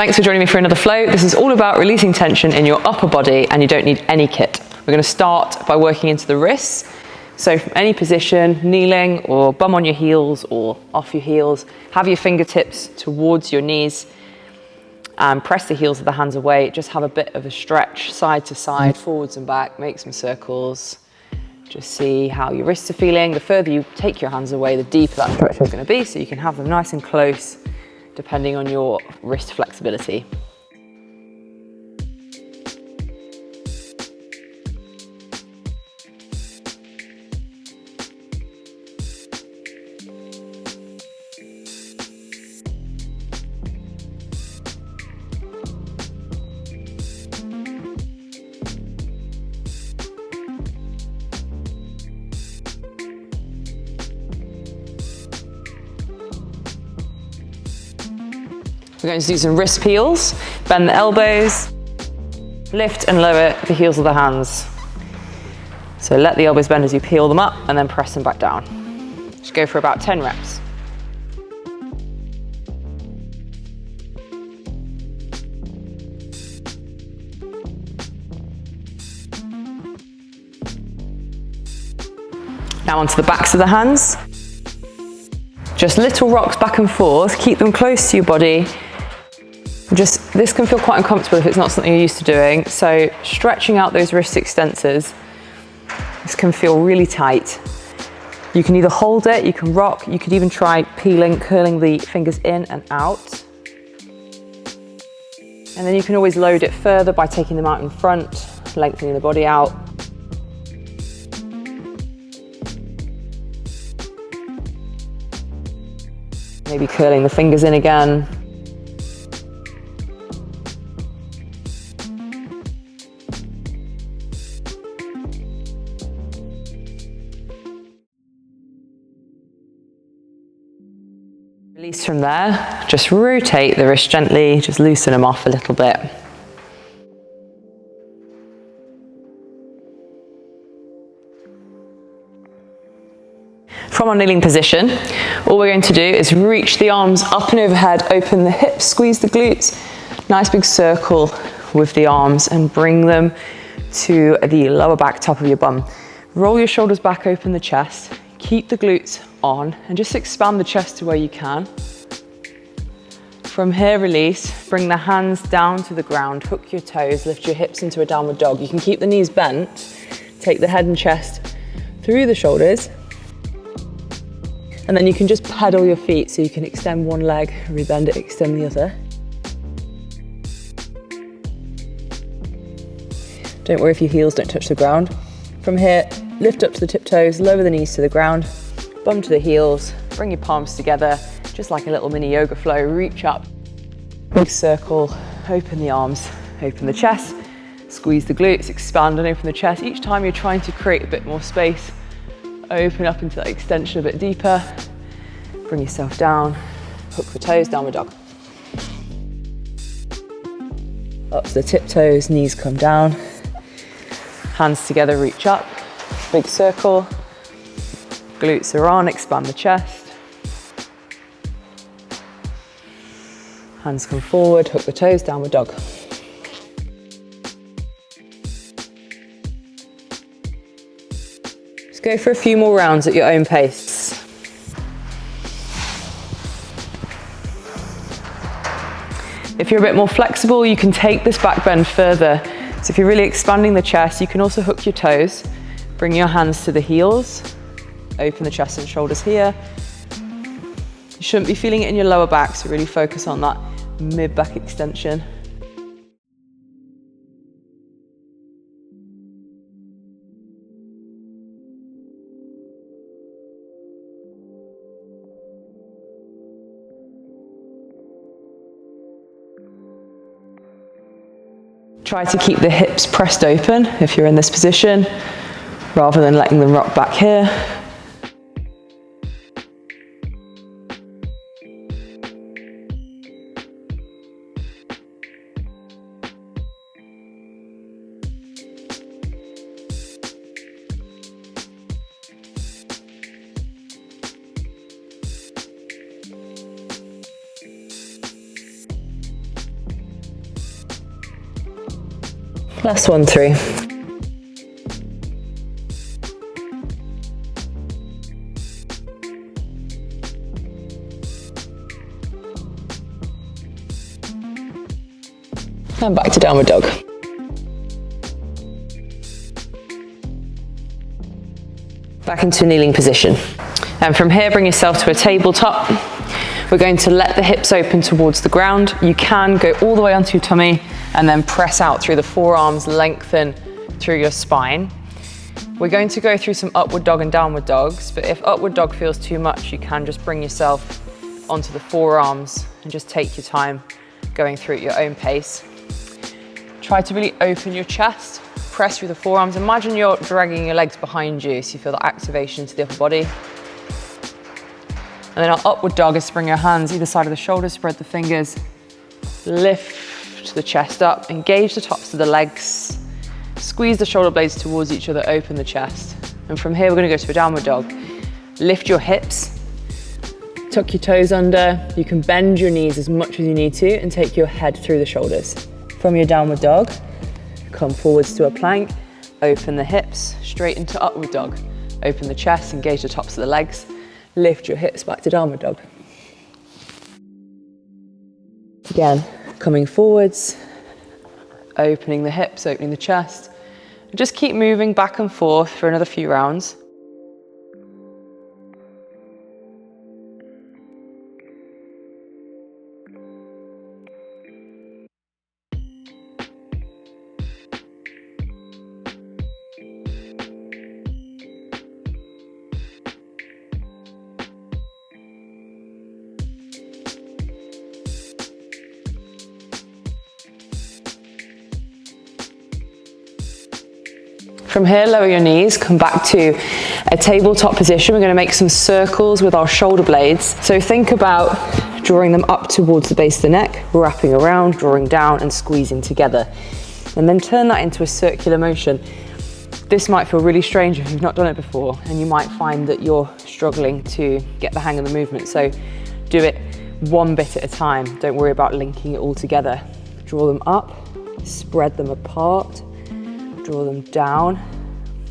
Thanks for joining me for another flow. This is all about releasing tension in your upper body, and you don't need any kit. We're going to start by working into the wrists. So from any position, kneeling or bum on your heels or off your heels, have your fingertips towards your knees and press the heels of the hands away. Just have a bit of a stretch side to side, forwards and back, make some circles. Just see how your wrists are feeling. The further you take your hands away, the deeper that stretch is going to be, so you can have them nice and close depending on your wrist flexibility. We're going to do some wrist peels. Bend the elbows, lift and lower the heels of the hands. So let the elbows bend as you peel them up and then press them back down. Just go for about 10 reps. Now onto the backs of the hands. Just little rocks back and forth, keep them close to your body. This can feel quite uncomfortable if it's not something you're used to doing, so stretching out those wrist extensors. This can feel really tight. You can either hold it, you can rock, you could even try peeling, curling the fingers in and out. And then you can always load it further by taking them out in front, lengthening the body out. Maybe curling the fingers in again. Release from there, just rotate the wrist gently, just loosen them off a little bit. From our kneeling position, all we're going to do is reach the arms up and overhead, open the hips, squeeze the glutes, nice big circle with the arms and bring them to the lower back top of your bum. Roll your shoulders back, open the chest, keep the glutes on and just expand the chest to where you can. From here, release, bring the hands down to the ground, hook your toes, lift your hips into a downward dog. You can keep the knees bent, take the head and chest through the shoulders, and then you can just pedal your feet so you can extend one leg, rebend it, extend the other. Don't worry if your heels don't touch the ground. From here, lift up to the tiptoes, lower the knees to the ground, bum to the heels, bring your palms together, just like a little mini yoga flow, reach up, big circle, open the arms, open the chest, squeeze the glutes, expand and open the chest. Each time you're trying to create a bit more space, open up into that extension a bit deeper, bring yourself down, hook the toes, downward dog. Up to the tiptoes, knees come down, hands together, reach up, big circle, glutes are on, expand the chest. Hands come forward, hook the toes, downward dog. Just go for a few more rounds at your own pace. If you're a bit more flexible, you can take this back bend further. So if you're really expanding the chest, you can also hook your toes, bring your hands to the heels, open the chest and shoulders here. You shouldn't be feeling it in your lower back, so really focus on that mid-back extension. Try to keep the hips pressed open if you're in this position, rather than letting them rock back here. Last one through. And back to downward dog. Back into a kneeling position. And from here, bring yourself to a tabletop. We're going to let the hips open towards the ground. You can go all the way onto your tummy and then press out through the forearms, lengthen through your spine. We're going to go through some upward dog and downward dogs, but if upward dog feels too much, you can just bring yourself onto the forearms and just take your time going through at your own pace. Try to really open your chest, press through the forearms. Imagine you're dragging your legs behind you so you feel the activation to the upper body. And then our upward dog is to bring your hands either side of the shoulders, spread the fingers, lift the chest up, engage the tops of the legs, squeeze the shoulder blades towards each other, open the chest. And from here, we're going to go to a downward dog. Lift your hips, tuck your toes under. You can bend your knees as much as you need to and take your head through the shoulders. From your downward dog, come forwards to a plank, open the hips, straight into upward dog. Open the chest, engage the tops of the legs, lift your hips back to downward dog. Again, coming forwards, opening the hips, opening the chest. And just keep moving back and forth for another few rounds. From here, lower your knees, come back to a tabletop position. We're going to make some circles with our shoulder blades. So think about drawing them up towards the base of the neck, wrapping around, drawing down and squeezing together. And then turn that into a circular motion. This might feel really strange if you've not done it before, and you might find that you're struggling to get the hang of the movement. So do it one bit at a time. Don't worry about linking it all together. Draw them up, spread them apart, draw them down,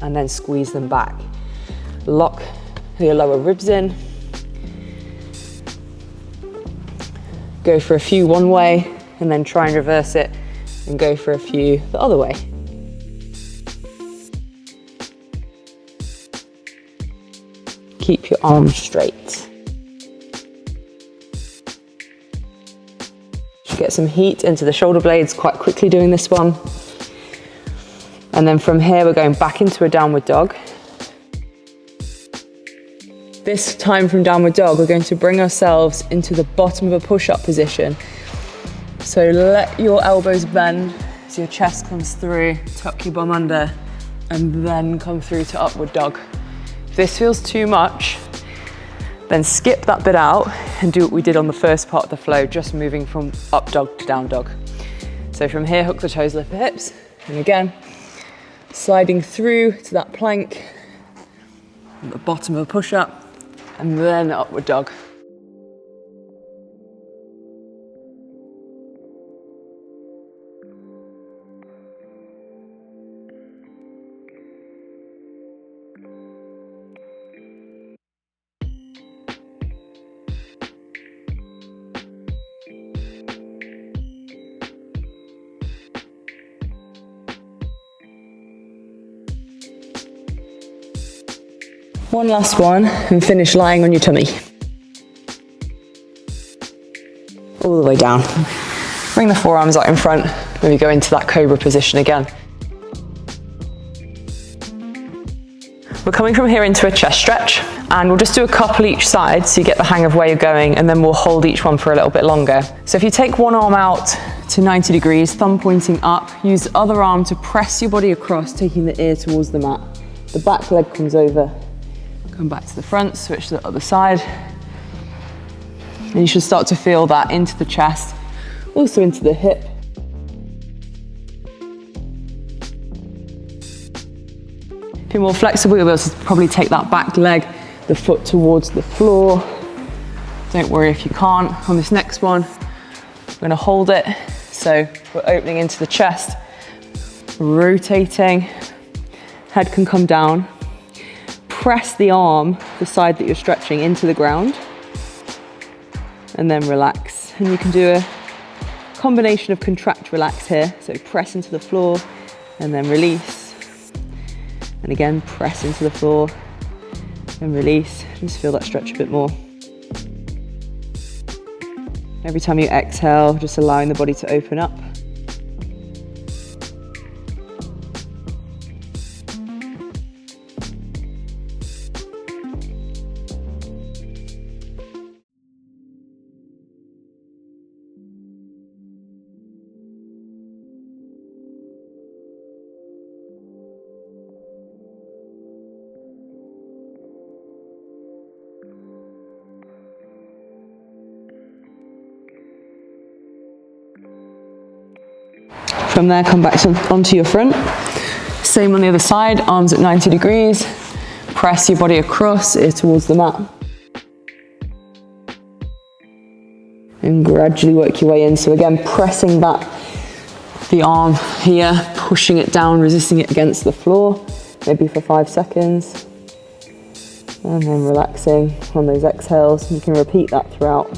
and then squeeze them back. Lock your lower ribs in. Go for a few one way, and then try and reverse it, and go for a few the other way. Keep your arms straight. Get some heat into the shoulder blades quite quickly doing this one. And then from here, we're going back into a downward dog. This time from downward dog, we're going to bring ourselves into the bottom of a push-up position. So let your elbows bend as your chest comes through, tuck your bum under, and then come through to upward dog. If this feels too much, then skip that bit out and do what we did on the first part of the flow, just moving from up dog to down dog. So from here, hook the toes, lift the hips, and again, sliding through to that plank at the bottom of a push-up, and then upward dog. One last one, and finish lying on your tummy. All the way down. Bring the forearms out in front when we go into that cobra position again. We're coming from here into a chest stretch, and we'll just do a couple each side so you get the hang of where you're going, and then we'll hold each one for a little bit longer. So if you take one arm out to 90 degrees, thumb pointing up, use the other arm to press your body across, taking the ear towards the mat. The back leg comes over. Come back to the front, switch to the other side. And you should start to feel that into the chest, also into the hip. If you're more flexible, you'll be able to probably take that back leg, the foot towards the floor. Don't worry if you can't. On this next one, we're gonna hold it. So we're opening into the chest. rotating. Head can come down. Press the arm, the side that you're stretching, into the ground. And then relax. And you can do a combination of contract, relax here. So press into the floor and then release. And again, press into the floor and release. Just feel that stretch a bit more. Every time you exhale, just allowing the body to open up. From there, come back onto your front. Same on the other side, arms at 90 degrees. Press your body across, ear towards the mat. And gradually work your way in. So again, pressing back the arm here, pushing it down, resisting it against the floor, maybe for 5 seconds. And then relaxing on those exhales. You can repeat that throughout.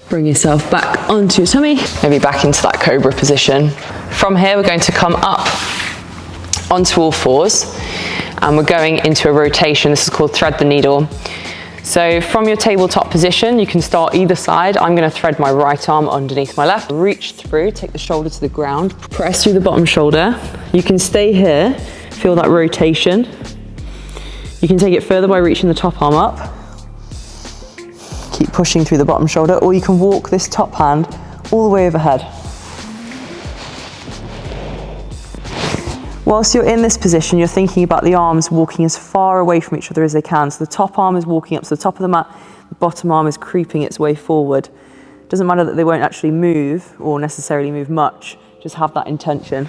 Bring yourself back onto your tummy, maybe back into that cobra position. From here, we're going to come up onto all fours and we're going into a rotation. This is called thread the needle. So from your tabletop position, you can start either side. I'm going to thread my right arm underneath my left. Reach through, take the shoulder to the ground, press through the bottom shoulder. You can stay here, feel that rotation. You can take it further by reaching the top arm up. Keep pushing through the bottom shoulder, or you can walk this top hand all the way overhead. Whilst you're in this position, you're thinking about the arms walking as far away from each other as they can. So the top arm is walking up to the top of the mat, the bottom arm is creeping its way forward. It doesn't matter that they won't actually move or necessarily move much, just have that intention.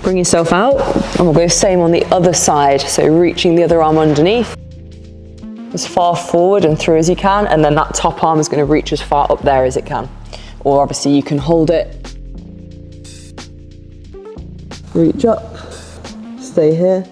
Bring yourself out, and we'll go same on the other side. So reaching the other arm underneath, as far forward and through as you can, and then that top arm is going to reach as far up there as it can. Or obviously you can hold it, reach up, stay here,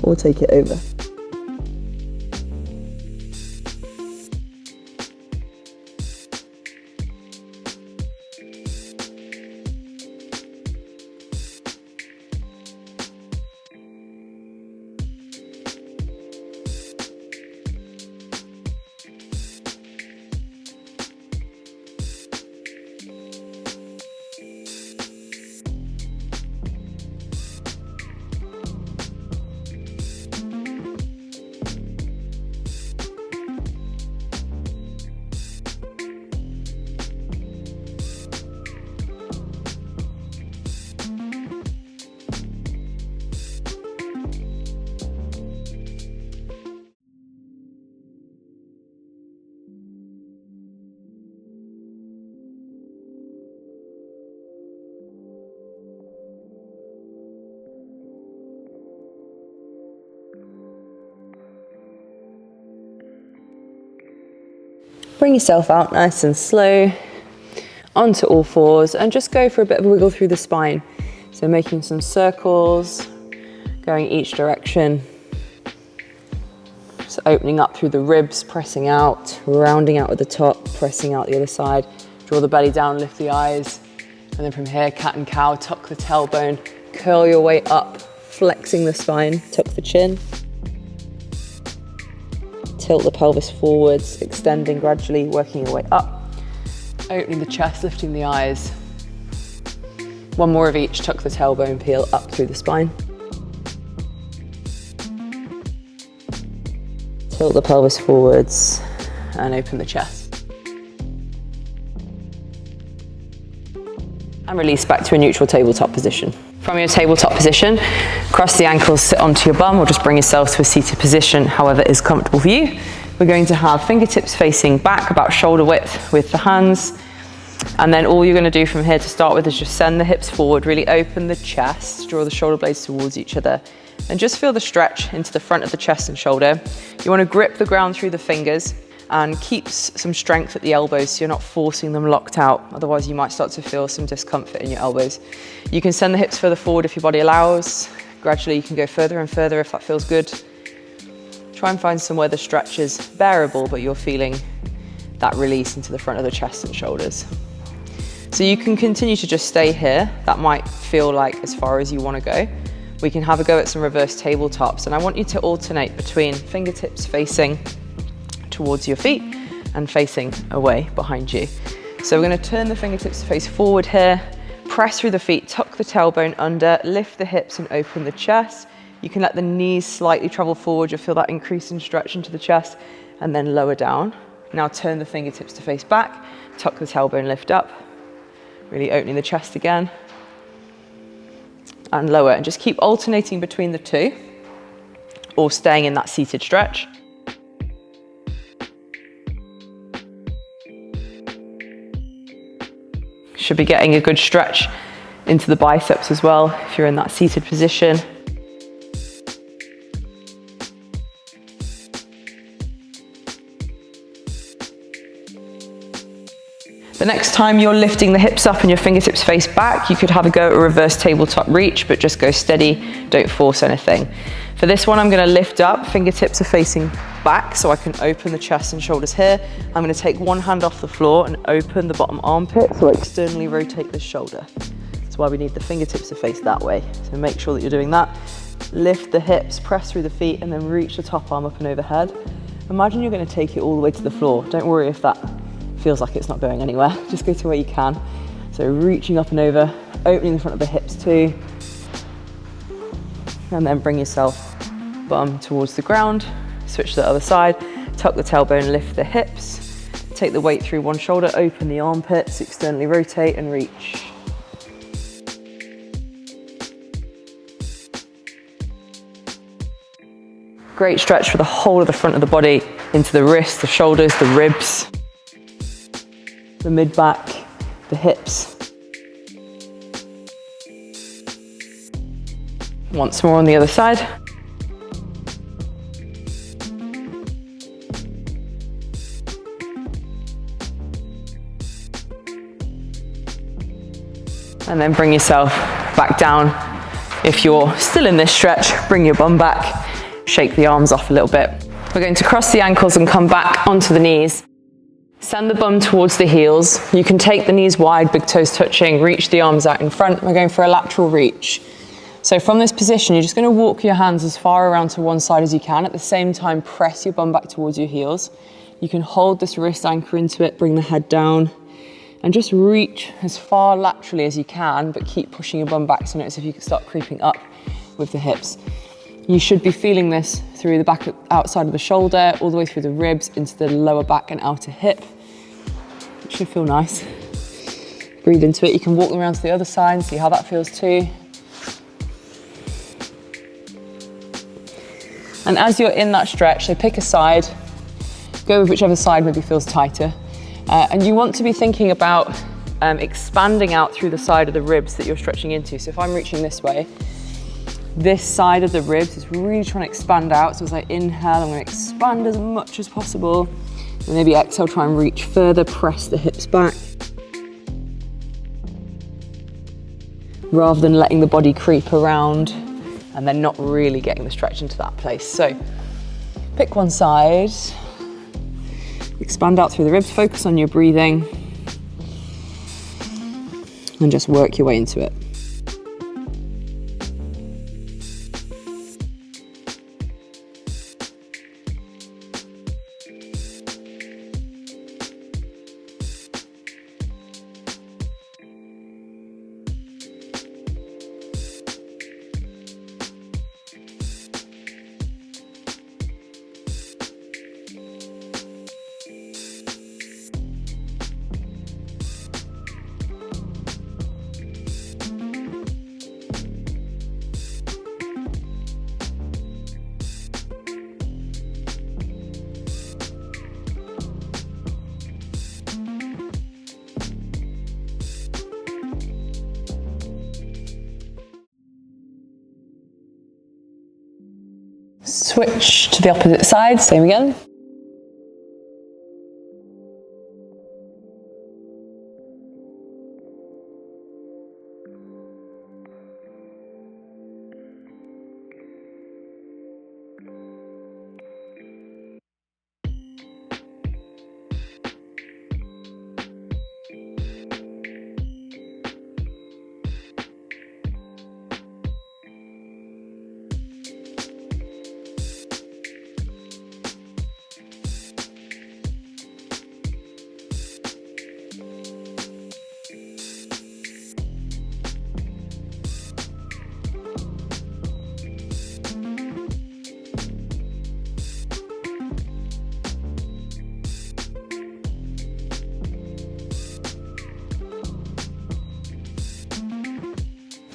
or take it over. Bring yourself out nice and slow onto all fours and just go for a bit of a wiggle through the spine. So making some circles, going each direction. So opening up through the ribs, pressing out, rounding out at the top, pressing out the other side. Draw the belly down, lift the eyes. And then from here, cat and cow, tuck the tailbone, curl your way up, flexing the spine, tuck the chin. Tilt the pelvis forwards, extending gradually, working your way up. Opening the chest, lifting the eyes. One more of each, tuck the tailbone, peel up through the spine. Tilt the pelvis forwards and open the chest. And release back to a neutral tabletop position. From your tabletop position, cross the ankles, sit onto your bum, or just bring yourself to a seated position, however is comfortable for you. We're going to have fingertips facing back, about shoulder width with the hands. And then all you're going to do from here to start with is just send the hips forward, really open the chest, draw the shoulder blades towards each other, and just feel the stretch into the front of the chest and shoulder. You want to grip the ground through the fingers and keep some strength at the elbows so you're not forcing them locked out. Otherwise you might start to feel some discomfort in your elbows. You can send the hips further forward if your body allows. Gradually you can go further and further if that feels good. Try and find somewhere the stretch is bearable, but you're feeling that release into the front of the chest and shoulders. So you can continue to just stay here. That might feel like as far as you want to go. We can have a go at some reverse tabletops, and I want you to alternate between fingertips facing towards your feet and facing away behind you. So we're going to turn the fingertips to face forward here, press through the feet, tuck the tailbone under, lift the hips and open the chest. You can let the knees slightly travel forward, you'll feel that increase in stretch into the chest, and then lower down. Now turn the fingertips to face back, tuck the tailbone, lift up, really opening the chest again, and lower, and just keep alternating between the two, or staying in that seated stretch. Should be getting a good stretch into the biceps as well if you're in that seated position. The next time you're lifting the hips up and your fingertips face back, you could have a go at a reverse tabletop reach, but just go steady, don't force anything. For this one, I'm going to lift up, fingertips are facing back so I can open the chest and shoulders here. I'm going to take one hand off the floor and open the bottom armpit, so I externally rotate the shoulder. That's why we need the fingertips to face that way. So make sure that you're doing that. Lift the hips, press through the feet, and then reach the top arm up and overhead. Imagine you're going to take it all the way to the floor. Don't worry if that feels like it's not going anywhere. Just go to where you can. So reaching up and over, opening the front of the hips too. And then bring yourself bum towards the ground. Switch to the other side. Tuck the tailbone, lift the hips. Take the weight through one shoulder, open the armpits, externally rotate and reach. Great stretch for the whole of the front of the body, into the wrists, the shoulders, the ribs, the mid-back, the hips. Once more on the other side. And then bring yourself back down. If you're still in this stretch, bring your bum back, shake the arms off a little bit. We're going to cross the ankles and come back onto the knees. Send the bum towards the heels. You can take the knees wide, big toes touching, reach the arms out in front. We're going for a lateral reach. So from this position, you're just going to walk your hands as far around to one side as you can. At the same time, press your bum back towards your heels. You can hold this wrist anchor into it, bring the head down, and just reach as far laterally as you can, but keep pushing your bum back so notice if you can start creeping up with the hips. You should be feeling this through the back, outside of the shoulder, all the way through the ribs, into the lower back and outer hip. It should feel nice. Breathe into it. You can walk around to the other side and see how that feels too. And as you're in that stretch, so pick a side, go with whichever side maybe feels tighter. And you want to be thinking about expanding out through the side of the ribs that you're stretching into. So if I'm reaching this way, this side of the ribs is really trying to expand out. So as I inhale, I'm going to expand as much as possible. And maybe exhale, try and reach further, press the hips back. Rather than letting the body creep around and then not really getting the stretch into that place. So pick one side, expand out through the ribs, focus on your breathing, and just work your way into it. Switch to the opposite side, same again.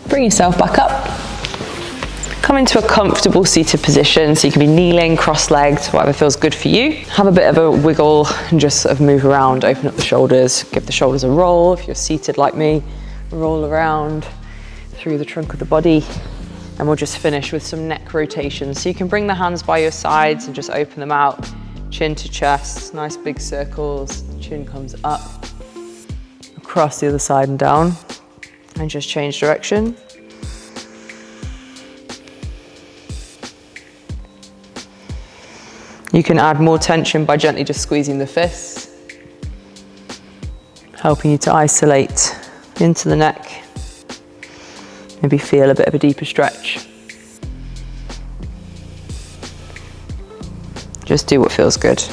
Bring yourself back up. Come into a comfortable seated position, so you can be kneeling, cross-legged, whatever feels good for you. Have a bit of a wiggle and just sort of move around, open up the shoulders, give the shoulders a roll. If you're seated like me, roll around through the trunk of the body. And we'll just finish with some neck rotations. So you can bring the hands by your sides and just open them out, chin to chest, nice big circles. Chin comes up, across the other side and down, and just change direction. You can add more tension by gently just squeezing the fists, helping you to isolate into the neck. Maybe feel a bit of a deeper stretch. Just do what feels good.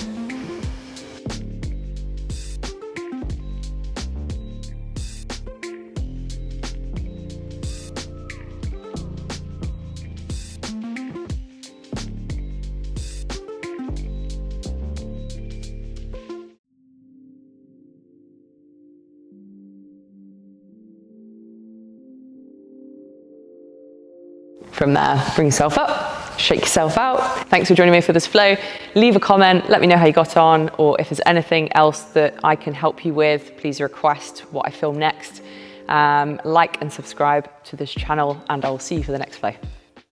From there, bring yourself up, shake yourself out. Thanks for joining me for this flow. Leave a comment, let me know how you got on, or if there's anything else that I can help you with, please request what I film next. Like and subscribe to this channel, and I'll see you for the next flow.